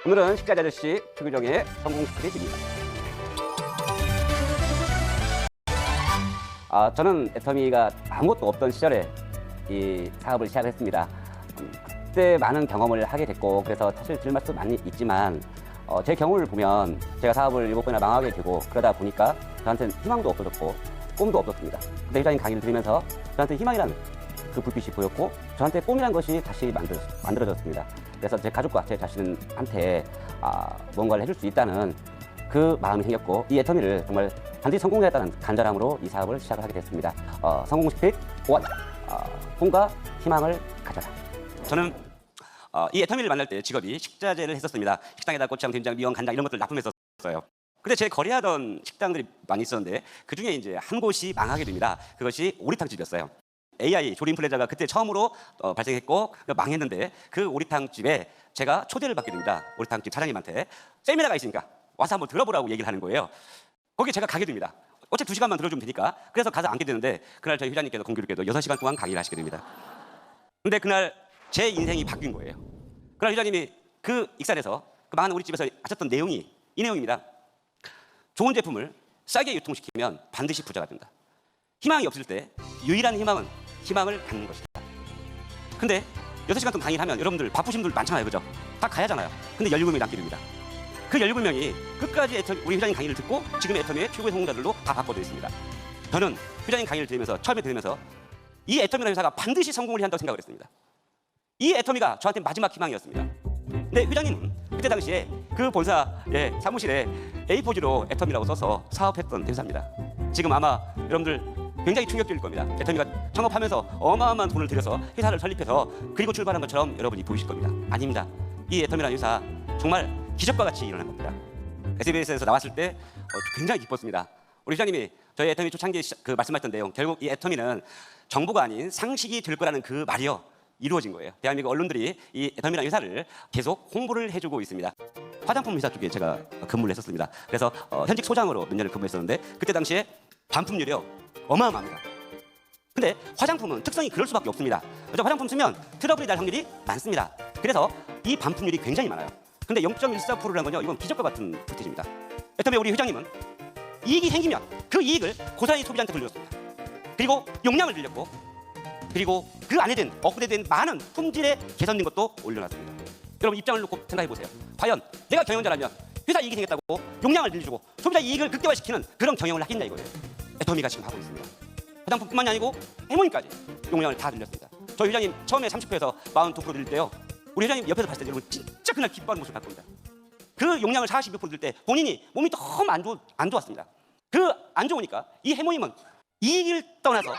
오늘은 식자재 아저씨 최규정의 성공 스크립입니다. 저는 애터미가 아무것도 없던 시절에 이 사업을 시작했습니다. 그때 많은 경험을 하게 됐고 그래서 사실 들을 맛도 많이 있지만 제 경우를 보면 제가 사업을 7번이나 망하게 되고 그러다 보니까 저한테는 희망도 없어졌고 꿈도 없었습니다. 근데 회장님 강의를 들으면서 저한테 희망이라는 그 불빛이 보였고 저한테 꿈이란 것이 다시 만들어졌습니다. 그래서 제 가족과 제 자신한테 뭔가를 해줄 수 있다는 그 마음이 생겼고 이 애터미를 정말 반드시 성공해야겠다는 간절함으로 이 사업을 시작을 하게 됐습니다. 성공 스피릿 1, 꿈과 희망을 가져라. 저는 이 애터미를 만날 때 직업이 식자재를 했었습니다. 식당에다 고추장, 된장, 미원, 간장 이런 것들 납품했었어요. 근데 제가 거래하던 식당들이 많이 있었는데 그 중에 이제 한 곳이 망하게 됩니다. 그것이 오리탕집이었어요. AI 조리 인플루엔자가 그때 처음으로 발생했고 망했는데 그 오리탕집에 제가 초대를 받게 됩니다. 오리탕집 사장님한테 세미나가 있으니까 와서 한번 들어보라고 얘기를 하는 거예요. 거기에 제가 가게 됩니다. 어차피 2시간만 들어주면 되니까. 그래서 가서 앉게 되는데 그날 저희 회장님께서 공교롭게도 6시간 동안 강의를 하시게 됩니다. 근데 그날 제 인생이 바뀐 거예요. 그날 회장님이 그 익산에서 그 망하는 우리 집에서 하셨던 내용이 이 내용입니다. 좋은 제품을 싸게 유통시키면 반드시 부자가 된다. 희망이 없을 때 유일한 희망은 희망을 갖는 것이다. 근데 6시간 동안 강의를 하면 여러분들 바쁘신 분들 많잖아요. 그죠? 다 가야 하잖아요. 근데 17명이 남게 됩니다. 그 17명이 끝까지 우리 회장님 강의를 듣고 지금의 애터미의 최고의 성공자들로 다 바꿔져 있습니다. 저는 회장님 강의를 들으면서 처음에 들으면서 이 애터미라는 회사가 반드시 성공을 해야 한다고 생각을 했습니다. 이 애터미가 저한테 마지막 희망이었습니다. 근데 회장님은 그때 당시에 그 본사의 사무실에 A4지로 애터미라고 써서 사업했던 회사입니다. 지금 아마 여러분들 굉장히 충격적일 겁니다. 애터미가 창업하면서 어마어마한 돈을 들여서 회사를 설립해서 그리고 출발한 것처럼 여러분이 보이실 겁니다. 아닙니다. 이 애터미라는 회사 정말 기적과 같이 일어난 겁니다. SBS에서 나왔을 때 굉장히 기뻤습니다. 우리 회장님이 저희 애터미 초창기에 말씀하셨던 내용, 결국 이 애터미는 정보가 아닌 상식이 될 거라는 그 말이요 이루어진 거예요. 대한민국 언론들이 이 애터미라는 회사를 계속 홍보를 해주고 있습니다. 화장품 회사 쪽에 제가 근무를 했었습니다. 그래서 현직 소장으로 몇 년을 근무했었는데 그때 당시에 반품률이요 어마어마합니다. 근데 화장품은 특성이 그럴 수밖에 없습니다. 그래서 화장품 쓰면 트러블이 날 확률이 많습니다. 그래서 이 반품률이 굉장히 많아요. 근데 0.14%라는 건요 이건 기적과 같은 스태티입니다. 애터미 우리 회장님은 이익이 생기면 그 이익을 고스란히 소비자한테 돌려줬습니다. 그리고 용량을 늘렸고 그리고 그 안에 든 업그레이드된 많은 품질의 개선된 것도 올려놨습니다. 여러분 입장을 놓고 생각해 보세요. 과연 내가 경영자라면 회사 이익이 생겼다고 용량을 늘려주고 소비자 이익을 극대화시키는 그런 경영을 하겠냐 이거예요. 애터미가 지금 하고 있습니다. 화장품뿐만이 아니고 해모임까지 용량을 다 늘렸습니다. 저희 회장님 처음에 30%에서 42% 늘릴 때요. 우리 회장님 옆에서 봤을 때 여러분 진짜 그날 기뻐하는 모습을 봤습니다. 그 용량을 42% 늘 때 본인이 몸이 너무 안 좋았습니다. 그 안 좋으니까 이 해모임은 이익을 떠나서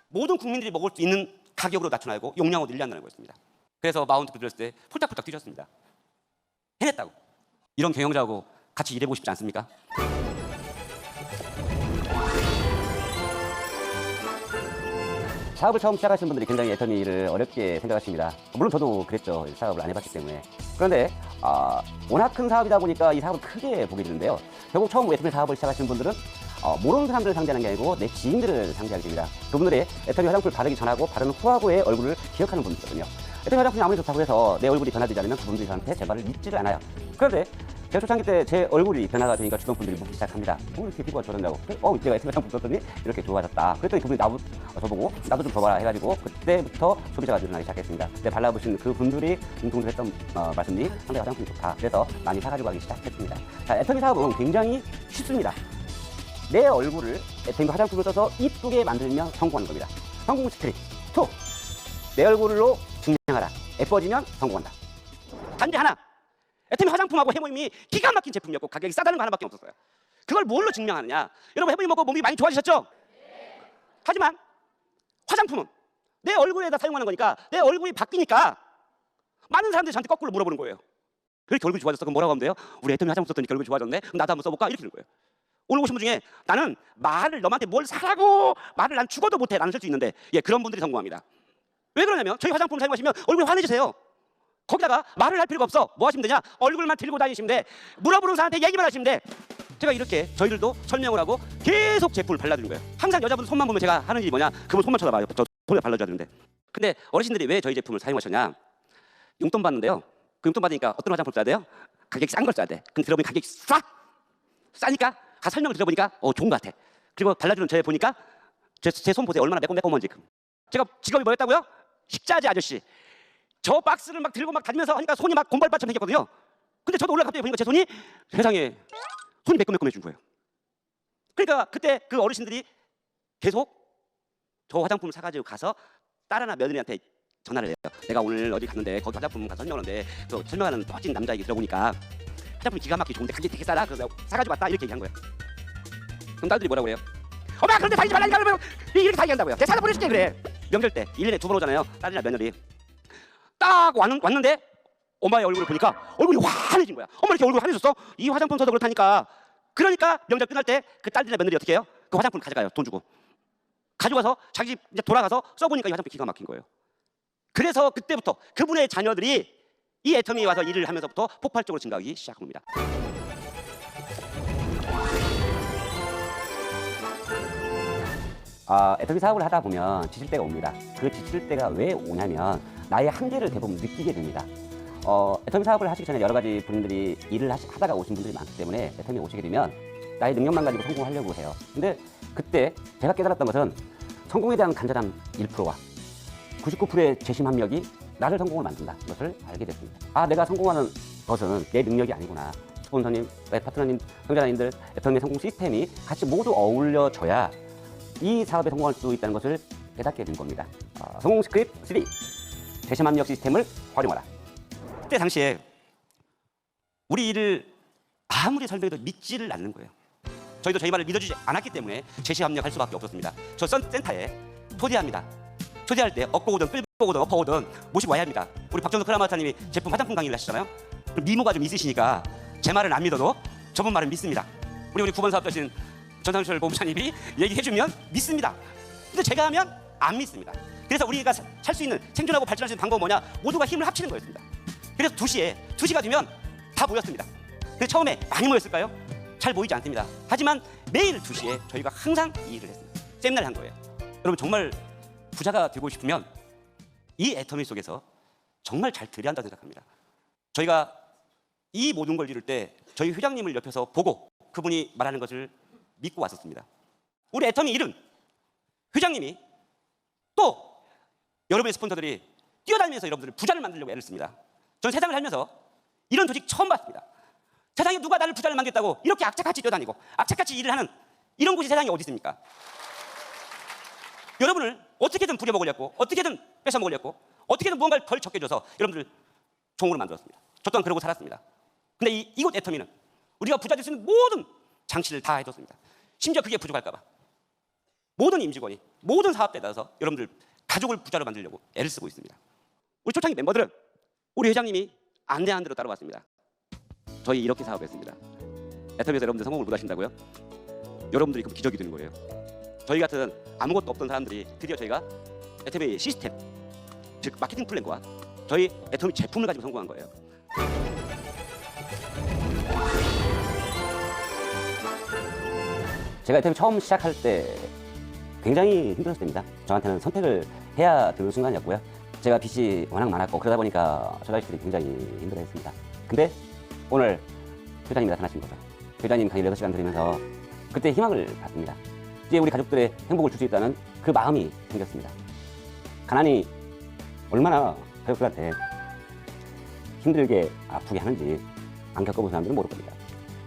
모든 국민들이 먹을 수 있는 가격으로 낮춰놔고 용량을 늘린다는 거였습니다. 그래서 42% 들었을 때 폴딱폴딱 뛰셨습니다. 해냈다고. 이런 경영자하고 같이 일해보고 싶지 않습니까? 사업을 처음 시작하시는 분들이 굉장히 애터미를 어렵게 생각하십니다. 물론 저도 그랬죠. 사업을 안 해봤기 때문에. 그런데 워낙 큰 사업이다 보니까 이 사업을 크게 보게 되는데요. 결국 처음 애터미 사업을 시작하시는 분들은 모르는 사람들을 상대하는 게 아니고 내 지인들을 상대하게 됩니다. 그분들이 애터미 화장품을 바르기 전하고 바르는 후하고의 얼굴을 기억하는 분들이거든요. 애터미 화장품이 아무리 좋다고 해서 내 얼굴이 변화되지 않으면 그분들이 저한테 제 말을 믿지를 않아요. 그런데 제가 초창기 때 제 얼굴이 변화가 되니까 주변 분들이 묻기 시작합니다. 이렇게 피부가 좋아졌냐고. 제가 애터미 화장품 썼더니 이렇게 좋아졌다. 그랬더니 그분이 저보고 나도 좀 줘봐라 해가지고 그때부터 소비자가 늘어나기 시작했습니다. 그때 발라보신 그 분들이 공통적으로 했던 말씀이 상당히 화장품이 좋다. 그래서 많이 사가지고 가기 시작했습니다. 자, 애터미 사업은 굉장히 쉽습니다. 내 얼굴을 애터미 화장품을 써서 이쁘게 만들면 성공하는 겁니다. 성공 스크립 2. 내 얼굴로 증명하라. 예뻐지면 성공한다. 단지 하나. 애터미 화장품하고 해모임이 기가 막힌 제품이었고 가격이 싸다는 거 하나밖에 없었어요. 그걸 뭘로 증명하느냐? 여러분 해모임 먹고 몸이 많이 좋아지셨죠? 하지만 화장품은 내 얼굴에다 사용하는 거니까 내 얼굴이 바뀌니까 많은 사람들이 저한테 거꾸로 물어보는 거예요. 그렇게 얼굴이 좋아졌어? 그럼 뭐라고 하면 돼요? 우리 애터미 화장품 썼더니 얼굴이 좋아졌네? 그럼 나도 한번 써볼까? 이렇게 되는 거예요. 오늘 오신 분 중에 나는 말을 너한테 뭘 사라고 말을 난 죽어도 못해 나는 쓸 수 있는데 그런 분들이 성공합니다. 왜 그러냐면 저희 화장품 사용하시면 얼굴이 환해지세요. 거기다가 말을 할 필요가 없어. 뭐 하시면 되냐? 얼굴만 들고 다니시면 돼. 물어보는 사람한테 얘기만 하시면 돼. 제가 이렇게 저희들도 설명을 하고 계속 제품을 발라주는 거예요. 항상 여자분 손만 보면 제가 하는 일이 뭐냐? 그분 손만 쳐다봐요. 저 손에 발라줘야 되는데. 근데 어르신들이 왜 저희 제품을 사용하셨냐? 용돈 받는데요. 그 용돈 받으니까 어떤 화장품 써야 돼요? 가격이 싼 걸 써야 돼. 근데 들어보니 가격이 싸니까 가 설명을 들어보니까 좋은 것 같아. 그리고 발라주는 저 보니까 제 손 보세요. 얼마나 매콤매콤한지. 제가 직업이 뭐였다고요? 식자재 아저씨. 저 박스를 막 들고 막 다니면서 하니까 손이 막 곰발바처럼 생겼거든요. 근데 저도 올라 갑자기 보니까 제 손이 세상에 손이 매콤매콤해진 거예요. 그러니까 그때 그 어르신들이 계속 저 화장품을 사가지고 가서 딸 하나 며느리한테 전화를 해요. 내가 오늘 어디 갔는데 거기 화장품 가서 설명하는데 그 설명하는 멋진 남자 얘기 들어보니까 화장품이 기가 막히게 좋은데 가격이 되게 싸다. 그래서 사가지고 왔다 이렇게 얘기한 거예요. 그럼 딸들이 뭐라고 그래요? 엄마 그런데 다니지 말라니까 이렇게 다 얘기한다고요. 제가 사다 보내줄게 그래. 명절 때 1년에 2번 오잖아요. 딸이나 며느리. 딱 왔는데 엄마의 얼굴을 보니까 얼굴이 환해진 거야. 엄마 이렇게 얼굴 환해졌어? 이 화장품 써서 그렇다니까. 그러니까 명절 끝날 때 그 딸들이나 며느리 어떻게 해요? 그 화장품을 가져가요. 돈 주고. 가져가서 자기 집 이제 돌아가서 써보니까 이 화장품이 기가 막힌 거예요. 그래서 그때부터 그분의 자녀들이 이 애터미에 와서 일을 하면서부터 폭발적으로 증가하기 시작한 겁니다. 애터미 사업을 하다 보면 지칠 때가 옵니다. 그 지칠 때가 왜 오냐면 나의 한계를 대부분 느끼게 됩니다. 애터미 사업을 하시기 전에 여러 가지 분들이 일을 하다가 오신 분들이 많기 때문에 애터미에 오시게 되면 나의 능력만 가지고 성공하려고 해요. 근데 그때 제가 깨달았던 것은 성공에 대한 간절함 1%와 99%의 재심 합력이 나를 성공을 만든다. 이것을 알게 됐습니다. 내가 성공하는 것은 내 능력이 아니구나. 스폰서님, 파트너님, 성장자님들, 애터미의 성공 시스템이 같이 모두 어울려져야 이 사업에 성공할 수 있다는 것을 깨닫게 된 겁니다. 성공 스크립 3. 재심 합력 시스템을 활용하라. 그때 당시에 우리 일을 아무리 설명해도 믿지를 않는 거예요. 저희도 저희 말을 믿어주지 않았기 때문에 재심 합력할 수밖에 없었습니다. 저 센터에 초대합니다. 초대할 때 업고 오든 끌고 오든 엎어 오든 모시고 와야 합니다. 우리 박정석 크라마타님이 제품 화장품 강의를 하시잖아요. 미모가 좀 있으시니까 제 말은 안 믿어도 저분 말은 믿습니다. 우리 9번 사업자신 전상철 본부장님이 얘기해주면 믿습니다. 근데 제가 하면 안 믿습니다. 그래서 우리가 살 수 있는 생존하고 발전할 수 있는 방법은 뭐냐? 모두가 힘을 합치는 거였습니다. 그래서 2시가 되면 다 모였습니다. 근데 처음에 많이 모였을까요? 잘 모이지 않습니다. 하지만 매일 2시에 저희가 항상 이 일을 했습니다. 세미나를 한 거예요. 여러분 정말 부자가 되고 싶으면 이 애터미 속에서 정말 잘 들여야 한다고 생각합니다. 저희가 이 모든 걸 이룰 때 저희 회장님을 옆에서 보고 그분이 말하는 것을 믿고 왔었습니다. 우리 애터미 일은 회장님이 또 여러분의 스폰서들이 뛰어다니면서 여러분들을 부자를 만들려고 애를 씁니다. 저는 세상을 살면서 이런 조직 처음 봤습니다. 세상에 누가 나를 부자를 만들겠다고 이렇게 악착같이 뛰어다니고 악착같이 일을 하는 이런 곳이 세상에 어디 있습니까? 여러분을 어떻게든 부려먹으려고 어떻게든 뺏어먹으려고 어떻게든 무언가를 덜 적게 줘서 여러분들 종으로 만들었습니다. 저 또한 그러고 살았습니다. 근데 이곳 애터미는 우리가 부자 될 수 있는 모든 장치를 다 해줬습니다. 심지어 그게 부족할까 봐 모든 임직원이 모든 사업대에 나서서 여러분들 가족을 부자로 만들려고 애를 쓰고 있습니다. 우리 초창기 멤버들은 우리 회장님이 안내한 대로 따라왔습니다. 저희 이렇게 사업했습니다. 애터미에서 여러분들 성공을 못 하신다고요? 여러분들이 그럼 기적이 되는 거예요. 저희 같은 아무것도 없던 사람들이 드디어 저희가 애터미 시스템, 즉 마케팅 플랜과 저희 애터미 제품을 가지고 성공한 거예요. 제가 애터미 처음 시작할 때 굉장히 힘들었을 때입니다. 저한테는 선택을 해야 되는 순간이었고요. 제가 빚이 워낙 많았고 그러다 보니까 저 자식들이 굉장히 힘들어했습니다. 근데 오늘 회장님이 나타나신 거죠. 회장님 강의 6시간 들으면서 그때 희망을 받습니다. 이제 우리 가족들의 행복을 줄 수 있다는 그 마음이 생겼습니다. 가난이 얼마나 가족들한테 힘들게 아프게 하는지 안 겪어본 사람들은 모를 겁니다.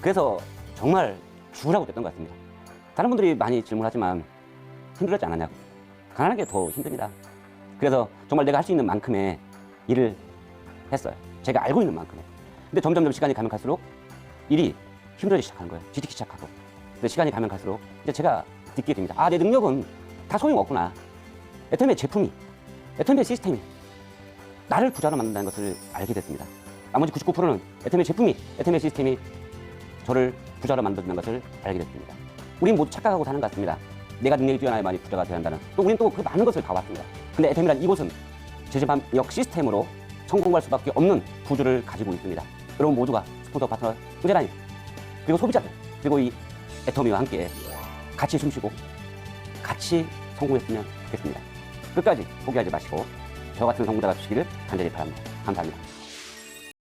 그래서 정말 죽으라고 됐던 것 같습니다. 다른 분들이 많이 질문하지만 힘들었지 않았냐고. 가난한 게 더 힘듭니다. 그래서 정말 내가 할 수 있는 만큼의 일을 했어요. 제가 알고 있는 만큼의. 근데 점점 시간이 가면 갈수록 일이 힘들어지기 시작하는 거예요. 지치기 시작하고. 근데 시간이 가면 갈수록 이제 제가 느끼게 됩니다. 내 능력은 다 소용없구나. 애터미의 제품이, 애터미의 시스템이 나를 부자로 만든다는 것을 알게 됐습니다. 나머지 99%는 애터미의 제품이, 애터미의 시스템이 저를 부자로 만든다는 것을 알게 됐습니다. 우린 모두 착각하고 사는 것 같습니다. 내가 능력이 뛰어나야만이 부자가 되어야 한다는. 또 우린 또 그 많은 것을 다 왔습니다. 근데 애터미란 이곳은 재심합력 시스템으로 성공할 수밖에 없는 구조를 가지고 있습니다. 여러분 모두가 스폰서, 파트너, 형제라님, 그리고 소비자들, 그리고 이 애터미와 함께 같이 숨쉬고 같이 성공했으면 좋겠습니다. 끝까지 포기하지 마시고 저 같은 성공자가 되시기를 간절히 바랍니다. 감사합니다.